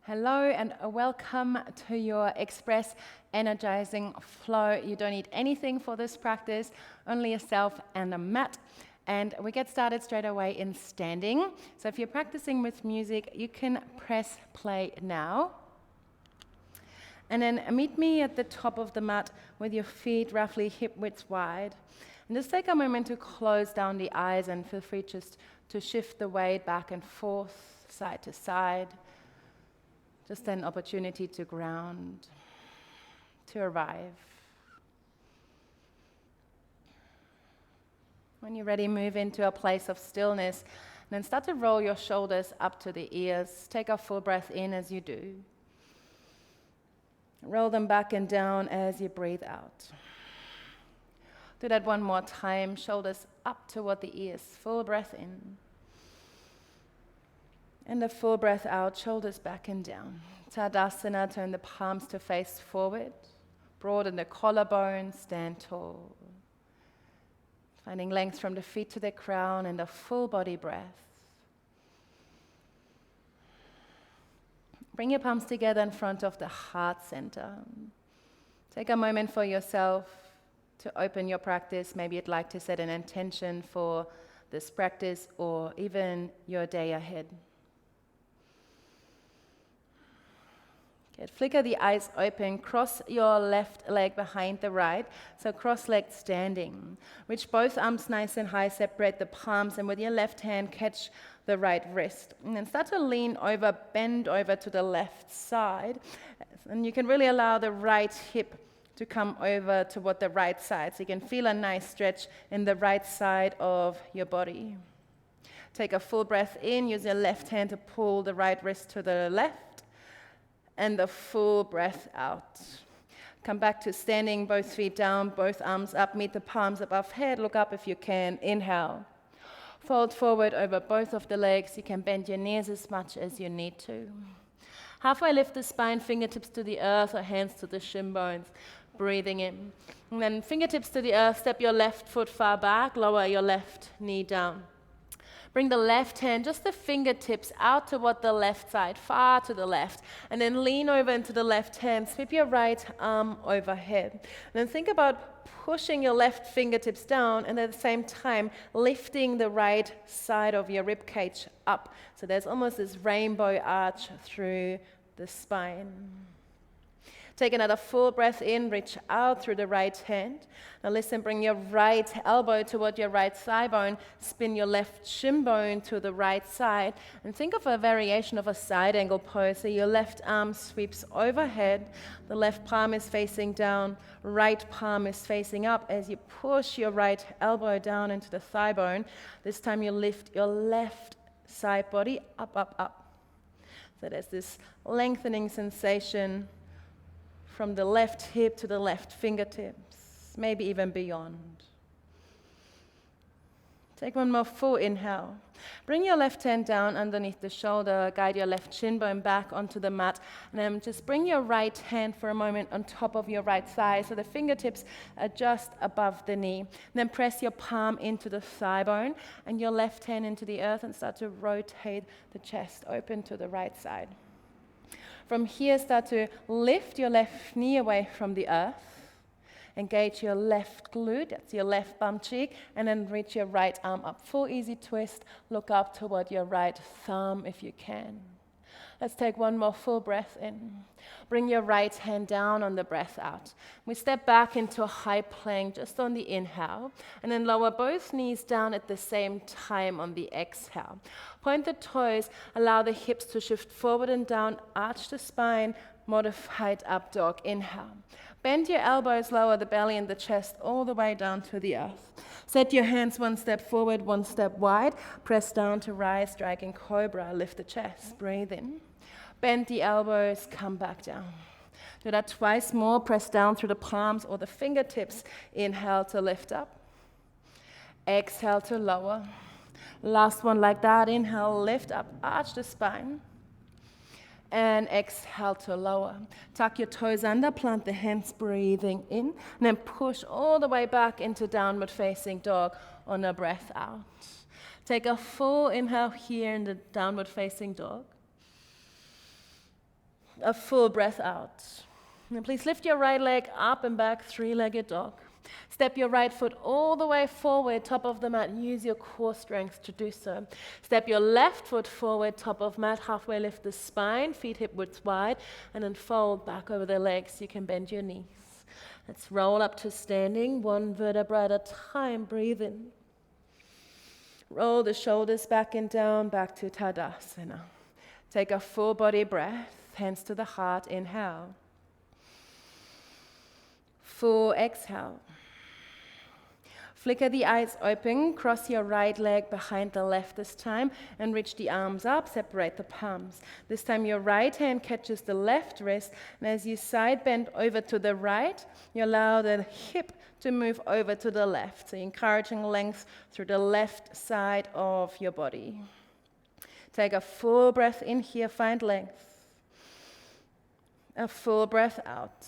Hello and welcome to your Express Energizing Flow. You don't need anything for this practice, only yourself and a mat. And we get started straight away in standing. So if you're practicing with music, you can press play now. And then meet me at the top of the mat with your feet roughly hip width wide. And just take a moment to close down the eyes and feel free just to shift the weight back and forth, side to side. Just an opportunity to ground, to arrive. When you're ready, move into a place of stillness. And then start to roll your shoulders up to the ears. Take a full breath in as you do. Roll them back and down as you breathe out. Do that one more time. Shoulders up toward the ears. Full breath in. And a full breath out, shoulders back and down. Tadasana, turn the palms to face forward. Broaden the collarbone, stand tall. Finding length from the feet to the crown and a full body breath. Bring your palms together in front of the heart center. Take a moment for yourself to open your practice. Maybe you'd like to set an intention for this practice or even your day ahead. Good. Flicker the eyes open, cross your left leg behind the right, so cross-legged standing. Reach both arms nice and high, separate the palms, and with your left hand, catch the right wrist. And then start to lean over, bend over to the left side. And you can really allow the right hip to come over toward the right side, so you can feel a nice stretch in the right side of your body. Take a full breath in, use your left hand to pull the right wrist to the left. And the full breath out. Come back to standing, both feet down, both arms up, meet the palms above head, look up if you can, inhale. Fold forward over both of the legs, you can bend your knees as much as you need to. Halfway lift the spine, fingertips to the earth or hands to the shin bones, breathing in. And then fingertips to the earth, step your left foot far back, lower your left knee down. Bring the left hand, just the fingertips out toward the left side, far to the left. And then lean over into the left hand, sweep your right arm overhead. And then think about pushing your left fingertips down and at the same time lifting the right side of your rib cage up. So there's almost this rainbow arch through the spine. Take another full breath in, reach out through the right hand. Now listen, bring your right elbow toward your right thigh bone, spin your left shin bone to the right side, and think of a variation of a side angle pose. So your left arm sweeps overhead, the left palm is facing down, right palm is facing up as you push your right elbow down into the thigh bone. This time you lift your left side body up, up, up. So there's this lengthening sensation from the left hip to the left fingertips, maybe even beyond. Take one more full inhale. Bring your left hand down underneath the shoulder, guide your left shin bone back onto the mat, and then just bring your right hand for a moment on top of your right thigh so the fingertips are just above the knee. And then press your palm into the thigh bone and your left hand into the earth and start to rotate the chest open to the right side. From here, start to lift your left knee away from the earth. Engage your left glute, that's your left bum cheek, and then reach your right arm up. Full easy twist, look up toward your right thumb if you can. Let's take one more full breath in. Bring your right hand down on the breath out. We step back into a high plank just on the inhale, and then lower both knees down at the same time on the exhale. Point the toes, allow the hips to shift forward and down, arch the spine, modified up dog, inhale. Bend your elbows, lower the belly and the chest all the way down to the earth. Set your hands one step forward, one step wide. Press down to rise, dragon cobra. Lift the chest, breathe in. Bend the elbows, come back down. Do that twice more. Press down through the palms or the fingertips. Inhale to lift up. Exhale to lower. Last one like that. Inhale, lift up, arch the spine. And exhale to lower. Tuck your toes under, plant the hands, breathing in, and then push all the way back into downward facing dog on a breath out. Take a full inhale here in the downward facing dog. A full breath out. And please lift your right leg up and back, three-legged dog. Step your right foot all the way forward, top of the mat, and use your core strength to do so. Step your left foot forward, top of mat, halfway lift the spine, feet hip width wide, and then fold back over the legs. You can bend your knees. Let's roll up to standing, one vertebra at a time. Breathe in. Roll the shoulders back and down, back to Tadasana. Take a full body breath, hands to the heart, inhale. Full exhale. Flicker the eyes open, cross your right leg behind the left this time, and reach the arms up, separate the palms. This time your right hand catches the left wrist, and as you side bend over to the right, you allow the hip to move over to the left, so encouraging length through the left side of your body. Take a full breath in here, find length. A full breath out.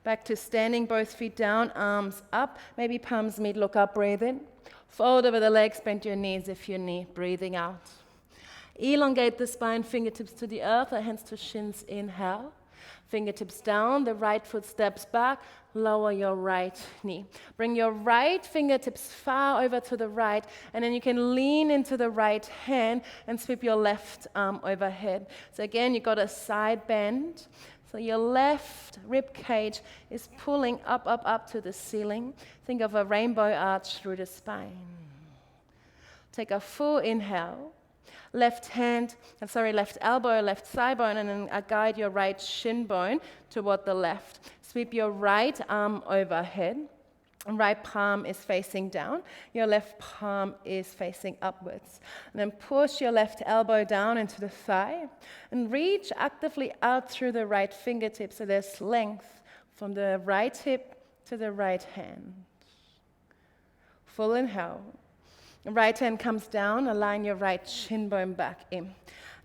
Back to standing, both feet down, arms up, maybe palms meet, look up, breathe in. Fold over the legs, bend your knees if you need, breathing out. Elongate the spine, fingertips to the earth, hands to shins, inhale. Fingertips down, the right foot steps back, lower your right knee. Bring your right fingertips far over to the right, and then you can lean into the right hand and sweep your left arm overhead. So again, you got a side bend. So your left rib cage is pulling up to the ceiling. Think of a rainbow arch through the spine. Take a full inhale. Left elbow, left thigh bone, and then guide your right shin bone toward the left. Sweep your right arm overhead. Right palm is facing down. Your left palm is facing upwards. And then push your left elbow down into the thigh and reach actively out through the right fingertip so there's length from the right hip to the right hand. Full inhale. The right hand comes down, align your right shin bone back in.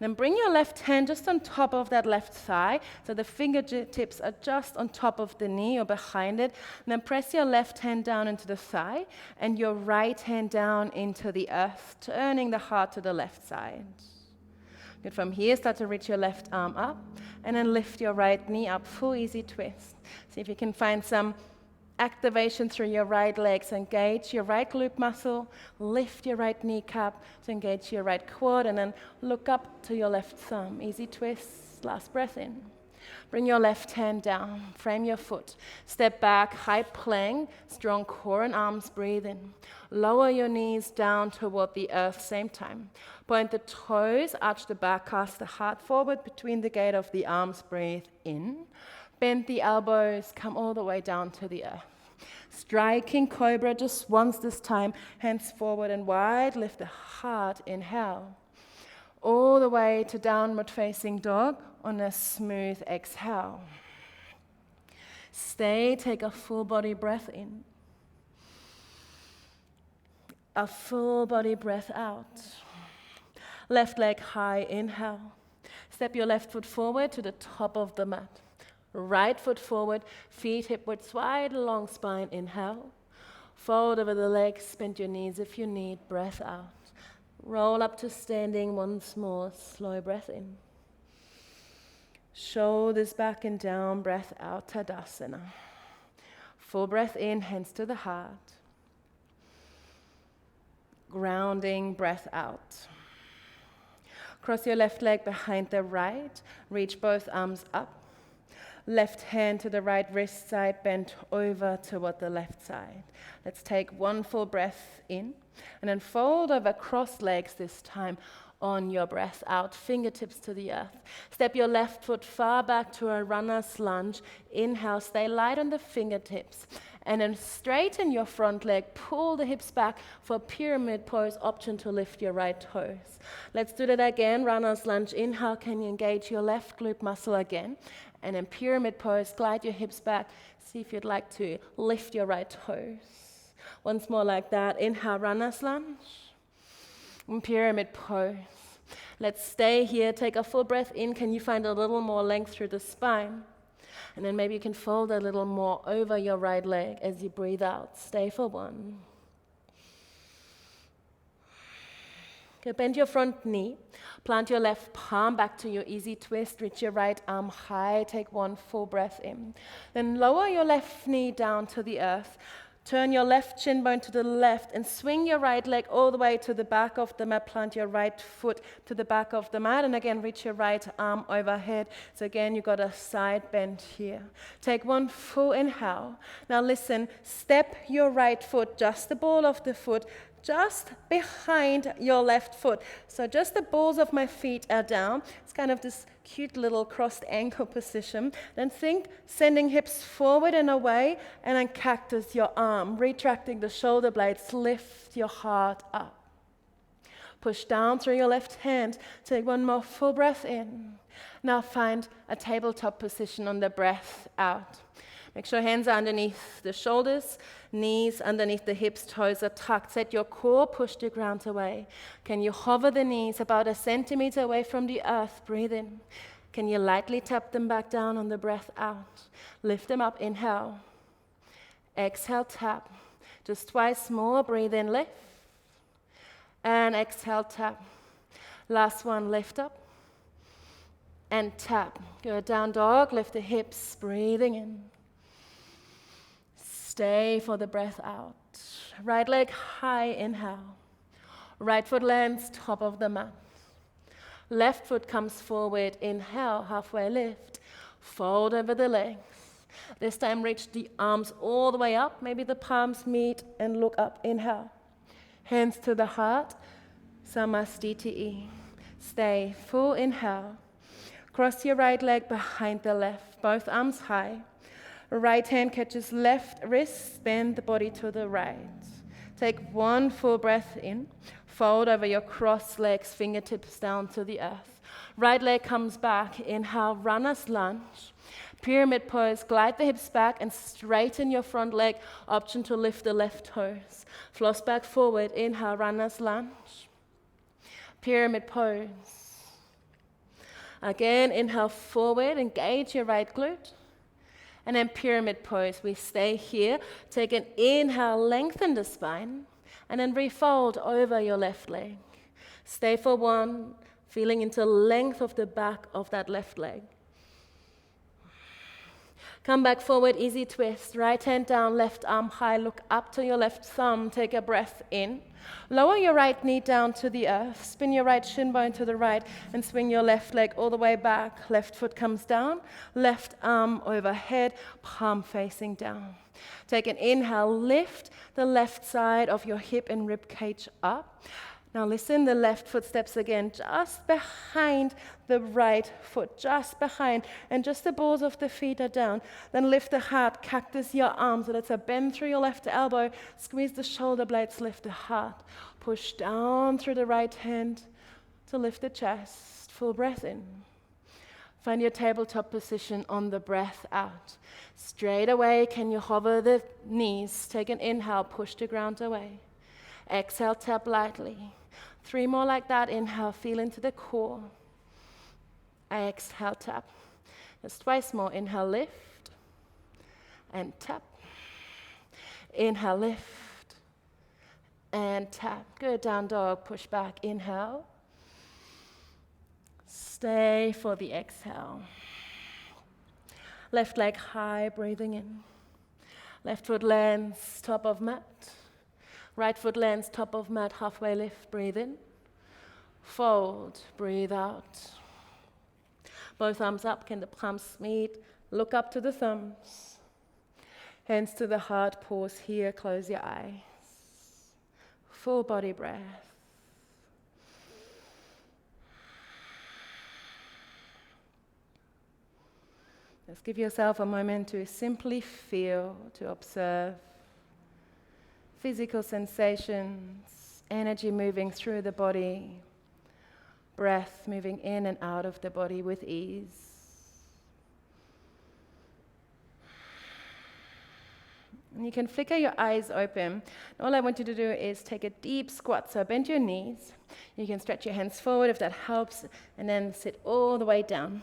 Then bring your left hand just on top of that left thigh, so the fingertips are just on top of the knee or behind it. And then press your left hand down into the thigh and your right hand down into the earth, turning the heart to the left side. Good. From here, start to reach your left arm up and then lift your right knee up, full easy twist. See if you can find some activation through your right legs. Engage your right glute muscle, lift your right kneecap to engage your right quad, and then look up to your left thumb. Easy twist, last breath in. Bring your left hand down, frame your foot. Step back, high plank, strong core and arms, breathe in. Lower your knees down toward the earth, same time. Point the toes, arch the back, cast the heart forward between the gate of the arms, breathe in. Bend the elbows, come all the way down to the earth. Striking cobra just once this time, hands forward and wide, lift the heart, inhale. All the way to downward facing dog on a smooth exhale. Stay, take a full body breath in. A full body breath out. Left leg high, inhale. Step your left foot forward to the top of the mat. Right foot forward, feet hip width wide, long spine, inhale. Fold over the legs, bend your knees if you need, breath out. Roll up to standing once more, slow breath in. Shoulders back and down, breath out, Tadasana. Full breath in, hands to the heart. Grounding, breath out. Cross your left leg behind the right, reach both arms up. Left hand to the right wrist side, bend over toward the left side. Let's take one full breath in, and then fold over cross legs this time on your breath out, fingertips to the earth. Step your left foot far back to a runner's lunge. Inhale, stay light on the fingertips. And then straighten your front leg, pull the hips back for pyramid pose, option to lift your right toes. Let's do that again, runner's lunge. Inhale, can you engage your left glute muscle again? And then pyramid pose, glide your hips back. See if you'd like to lift your right toes. Once more like that. Inhale, runner's lunge. And pyramid pose. Let's stay here. Take a full breath in. Can you find a little more length through the spine? And then maybe you can fold a little more over your right leg as you breathe out. Stay for one. Okay, bend your front knee, plant your left palm back to your easy twist, reach your right arm high, take one full breath in. Then lower your left knee down to the earth, turn your left shin bone to the left and swing your right leg all the way to the back of the mat, plant your right foot to the back of the mat, and again reach your right arm overhead. So again, you got a side bend here. Take one full inhale. Now listen, step your right foot, just the ball of the foot, just behind your left foot. So just the balls of my feet are down. It's kind of this cute little crossed ankle position. Then think sending hips forward and away, and then cactus your arm, retracting the shoulder blades, lift your heart up. Push down through your left hand. Take one more full breath in. Now find a tabletop position on the breath out. Make sure hands are underneath the shoulders, knees underneath the hips, toes are tucked. Set your core, push the ground away. Can you hover the knees about 1 centimeter away from the earth? Breathe in. Can you lightly tap them back down on the breath out? Lift them up, inhale. Exhale, tap. Just twice more, breathe in, lift. And exhale, tap. Last one, lift up. And tap. Go down dog, lift the hips, breathing in. Stay for the breath out. Right leg high, inhale. Right foot lands top of the mat. Left foot comes forward, inhale, halfway lift. Fold over the legs. This time reach the arms all the way up. Maybe the palms meet and look up, inhale. Hands to the heart, Samastiti. Stay, full inhale. Cross your right leg behind the left, both arms high. Right hand catches left wrist, bend the body to the right. Take one full breath in. Fold over your crossed legs, fingertips down to the earth. Right leg comes back. Inhale, runner's lunge. Pyramid pose, glide the hips back and straighten your front leg. Option to lift the left toes. Floss back forward. Inhale, runner's lunge. Pyramid pose. Again, inhale forward, engage your right glute. And then pyramid pose, we stay here. Take an inhale, lengthen the spine, and then refold over your left leg. Stay for one, feeling into length of the back of that left leg. Come back forward, easy twist. Right hand down, left arm high, look up to your left thumb, take a breath in. Lower your right knee down to the earth, spin your right shin bone to the right, and swing your left leg all the way back. Left foot comes down, left arm overhead, palm facing down. Take an inhale, lift the left side of your hip and rib cage up. Now listen, the left foot steps again, just behind the right foot, just behind, and just the balls of the feet are down. Then lift the heart, cactus your arms, so that's a bend through your left elbow, squeeze the shoulder blades, lift the heart. Push down through the right hand to lift the chest, full breath in. Find your tabletop position on the breath out. Straight away, can you hover the knees, take an inhale, push the ground away. Exhale, tap lightly. 3 more like that. Inhale, feel into the core. Exhale, tap. Just twice more. Inhale, lift. And tap. Inhale, lift. And tap. Good, down dog, push back. Inhale. Stay for the exhale. Left leg high, breathing in. Left foot lands top of mat. Right foot lands top of mat, halfway lift, breathe in. Fold, breathe out. Both arms up, can the palms meet? Look up to the thumbs. Hands to the heart, pause here, close your eyes. Full body breath. Just give yourself a moment to simply feel, to observe physical sensations, energy moving through the body, breath moving in and out of the body with ease. And you can flicker your eyes open. All I want you to do is take a deep squat, so bend your knees. You can stretch your hands forward if that helps, and then sit all the way down.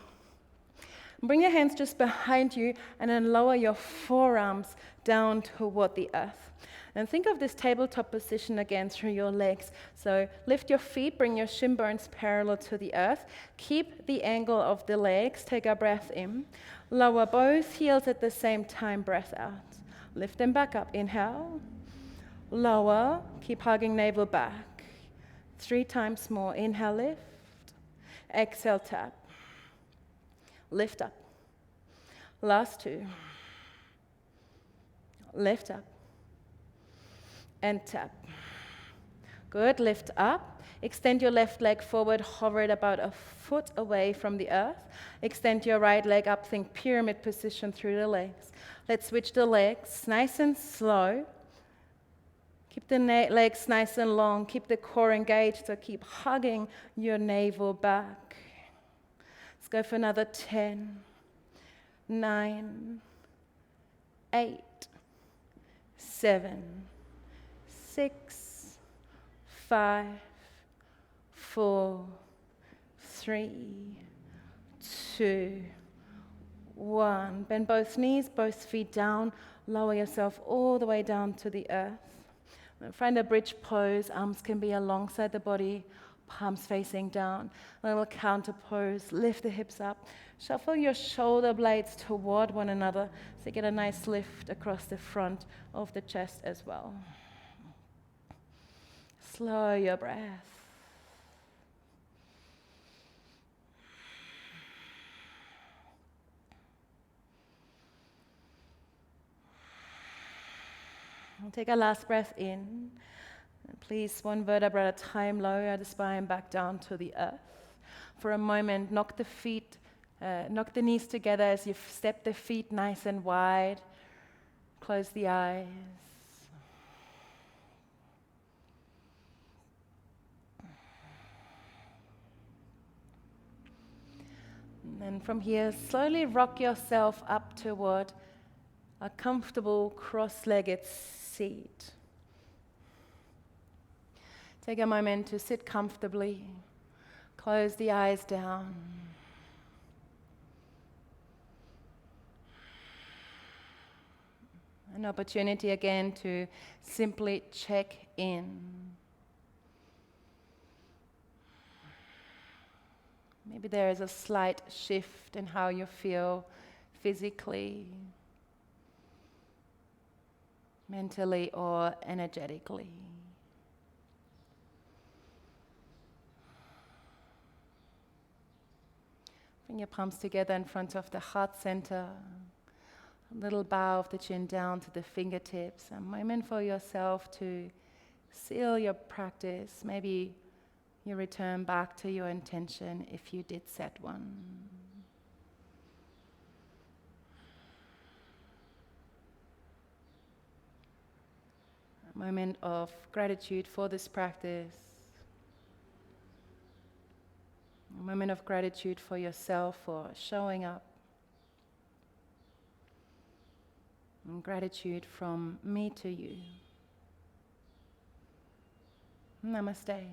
Bring your hands just behind you and then lower your forearms down toward the earth. And think of this tabletop position again through your legs. So lift your feet, bring your shin bones parallel to the earth. Keep the angle of the legs. Take a breath in. Lower both heels at the same time, breath out. Lift them back up. Inhale. Lower. Keep hugging navel back. 3 times more. Inhale, lift. Exhale, tap. Lift up. Last 2. Lift up. And tap. Good. Lift up. Extend your left leg forward. Hover it about a foot away from the earth. Extend your right leg up. Think pyramid position through the legs. Let's switch the legs. Nice and slow. Keep the legs nice and long. Keep the core engaged. So keep hugging your navel back. Let's go for another 10, 9, 8, 7, 6, 5, 4, 3, 2, 1. Bend both knees, both feet down. Lower yourself all the way down to the earth. Find a bridge pose. Arms can be alongside the body, palms facing down. A little counter pose. Lift the hips up. Shuffle your shoulder blades toward one another so you get a nice lift across the front of the chest as well. Slow your breath. And take a last breath in. And please, one vertebra at a time, lower the spine back down to the earth. For a moment, knock the knees together as you step the feet nice and wide. Close the eyes. And then from here, slowly rock yourself up toward a comfortable cross-legged seat. Take a moment to sit comfortably. Close the eyes down. An opportunity again to simply check in. Maybe there is a slight shift in how you feel physically, mentally, or energetically. Bring your palms together in front of the heart center. A little bow of the chin down to the fingertips. A moment for yourself to seal your practice. Maybe you return back to your intention if you did set one. A moment of gratitude for this practice. A moment of gratitude for yourself for showing up. And gratitude from me to you. Namaste.